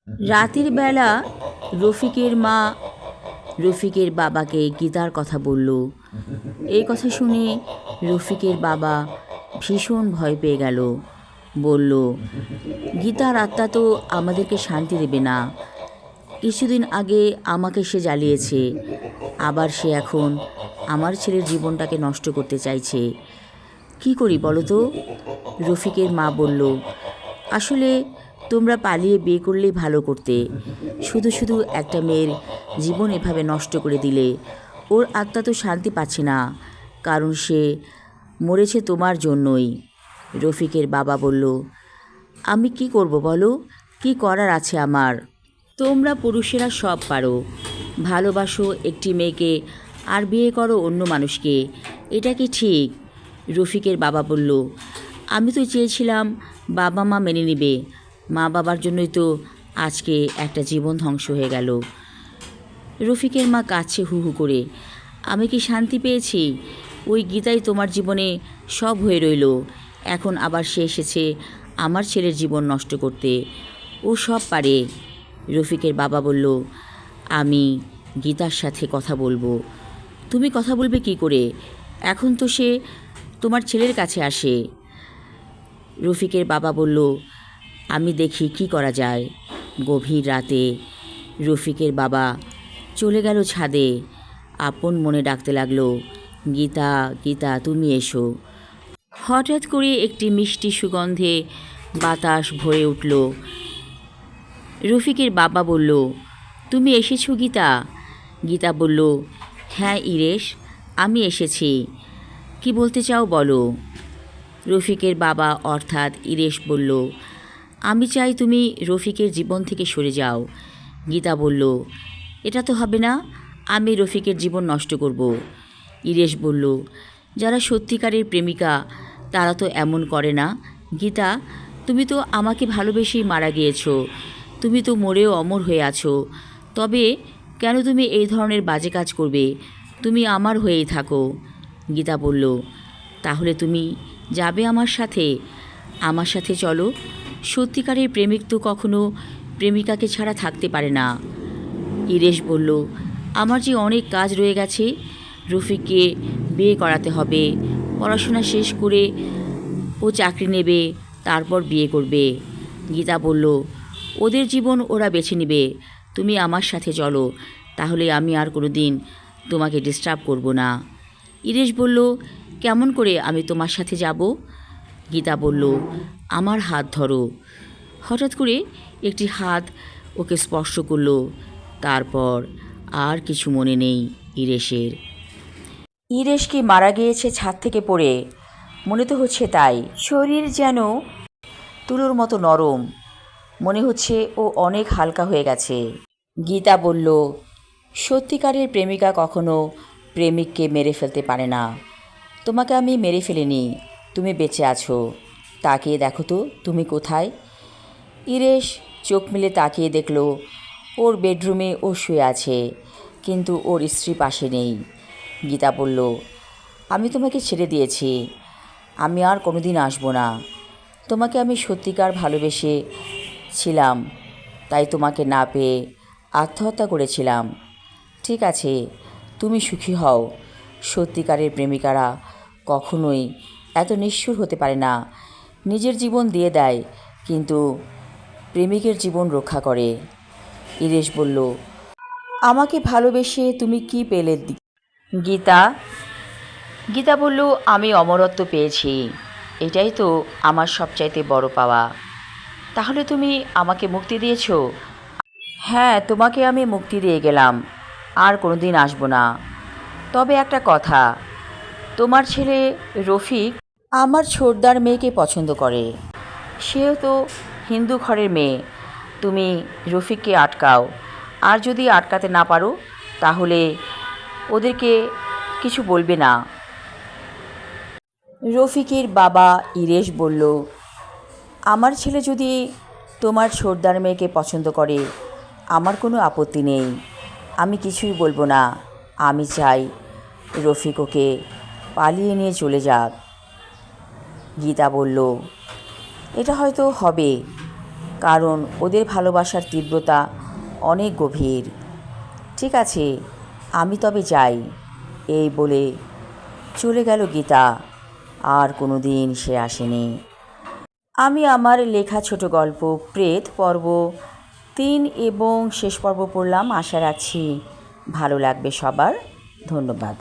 রাতের বেলা রফিকের মা রফিকের বাবাকে গীতার কথা বলল। এই কথা শুনে রফিকের বাবা ভীষণ ভয় পেয়ে গেল। বলল, গীতার আত্মা তো আমাদেরকে শান্তি দেবে না। কিছুদিন আগে আমাকে সে জ্বালিয়েছে, আবার সে এখন আমার ছেলের জীবনটাকে নষ্ট করতে চাইছে। কি করি বলো তো? রফিকের মা বলল, আসলে তোমরা পালিয়ে বিয়ে করলেই ভালো করতে। শুধু শুধু একটা মেয়ের জীবন এভাবে নষ্ট করে দিলে। ওর আত্মা তো শান্তি পাচ্ছে না, কারণ সে মরেছে তোমার জন্যই। রফিকের বাবা বলল, আমি কি করব বলো? কি করার আছে আমার? তোমরা পুরুষেরা সব পারো, ভালোবাসো একটি মেয়েকে আর বিয়ে করো অন্য মানুষকে। এটা কি ঠিক? রফিকের বাবা বলল, আমি তো চেয়েছিলাম বাবা মা মেনে নেবে। মা বাবার জন্যই তো আজকে একটা জীবন ধ্বংস হয়ে গেল। রফিকের মা কাঁদছে হু হু করে। আমি কি শান্তি পেয়েছি? ওই গীতাই তোমার জীবনে সব হয়ে রইল। এখন আবার সে এসেছে আমার ছেলের জীবন নষ্ট করতে। ও সব পারে। রফিকের বাবা বলল, আমি গীতার সাথে কথা বলবো। তুমি কথা বলবে কি করে? এখন তো সে তোমার ছেলের কাছে আসে। রফিকের বাবা বলল, আমি দেখি কি করা যায়। গভীর রাতে রফিকের বাবা চলে গেল ছাদে। আপন মনে ডাকতে লাগলো, গীতা, গীতা, তুমি এসো। হঠাৎ করে একটি মিষ্টি সুগন্ধে বাতাস ভরে উঠল। রফিকের বাবা বলল, তুমি এসেছো গীতা? গীতা বলল, হ্যাঁ ইরেশ, আমি এসেছি। কি বলতে চাও বলো? রফিকের বাবা অর্থাৎ ইরেশ বলল, আমি চাই তুমি রফিকের জীবন থেকে সরে যাও। গীতা বলল, এটা তো হবে না, আমি রফিকের জীবন নষ্ট করব। ইরেশ বলল, যারা সত্যিকারের প্রেমিকা তারা তো এমন করে না। গীতা, তুমি তো আমাকে ভালোবেসেই মারা গিয়েছো, তুমি তো মরেও অমর হয়ে আছো। তবে কেন তুমি এই ধরনের বাজে কাজ করবে? তুমি আমার হয়েই থাকো। গীতা বলল, তাহলে তুমি যাবে আমার সাথে? আমার সাথে চলো। সত্যিকারের প্রেমিক তো কখনো প্রেমিকাকে ছাড়া থাকতে পারে না। ইরেশ বলল, আমার যে অনেক কাজ রয়ে গেছে। রফিককে বিয়ে করাতে হবে, পড়াশোনা শেষ করে ও চাকরি নেবে, তারপর বিয়ে করবে। গীতা বলল, ওদের জীবন ওরা বেছে নেবে, তুমি আমার সাথে চলো, তাহলে আমি আর কোনো দিন তোমাকে ডিস্টার্ব করব না। ইরেশ বলল, কেমন করে আমি তোমার সাথে যাব? গীতা বলল, আমার হাত ধরো। হঠাৎ করে একটি হাত ওকে স্পর্শ করল। তারপর আর কিছু মনে নেই ইরেশের। ইরেশ কি মারা গিয়েছে ছাদ থেকে পড়ে? মনে তো হচ্ছে তাই। শরীর যেন তুলোর মতো নরম। মনে হচ্ছে ও অনেক হালকা হয়ে গেছে। গীতা বলল, সত্যিকারের প্রেমিকা কখনো প্রেমিককে মেরে ফেলতে পারে না। তোমাকে আমি মেরে ফেলিনি, তুমি বেঁচে আছো। তাকিয়ে দেখো তো তুমি কোথায়। ইরেশ চোখ মেলে তাকিয়ে দেখল ওর বেডরুমে ও শুয়ে আছে, কিন্তু ওর স্ত্রী পাশে নেই। গীতা বলল, আমি তোমাকে ছেড়ে দিয়েছি, আমি আর কোনোদিন আসবো না। তোমাকে আমি সত্যিকার ভালোবেসে ছিলাম, তাই তোমাকে না পেয়ে আত্মহত্যা করেছিলাম। ঠিক আছে, তুমি সুখী হও। সত্যিকারের প্রেমিকারা কখনোই এত নিষ্ঠুর হতে পারে না। নিজের জীবন দিয়ে দেয়, কিন্তু প্রেমিকের জীবন রক্ষা করে। ইরেশ বলল, আমাকে ভালোবেসে তুমি কি পেলে গীতা? গীতা বলল, আমি অমরত্ব পেয়েছি, এটাই তো আমার সবচাইতে বড় পাওয়া। তাহলে তুমি আমাকে মুক্তি দিয়েছো? হ্যাঁ, তোমাকে আমি মুক্তি দিয়ে গেলাম, আর কোনো দিন আসবো না। তবে একটা কথা, তোমার ছেলে রফিক আমার ছোটদার মেয়েকে পছন্দ করে। সেও তো হিন্দু ঘরের মেয়ে। তুমি রফিককে আটকাও, আর যদি আটকাতে না পারো তাহলে ওদেরকে কিছু বলবে না। রফিকের বাবা ইরেশ বলল, আমার ছেলে যদি তোমার ছোটদার মেয়েকে পছন্দ করে আমার কোনো আপত্তি নেই, আমি কিছুই বলবো না। আমি চাই রফিক ওকে পালিয়ে নিয়ে চলে যাক। গীতা বলল, এটা হয়তো হবে, কারণ ওদের ভালোবাসার তীব্রতা অনেক গভীর। ঠিক আছে, আমি তবে যাই, এই বলে চলে গেল গীতা। আর কোনো দিন সে আসেনি। আমি আমার লেখা ছোট গল্প প্রেত পর্ব 3 এবং শেষ পর্ব পড়লাম। আশা রাখছি ভালো লাগবে সবার। ধন্যবাদ।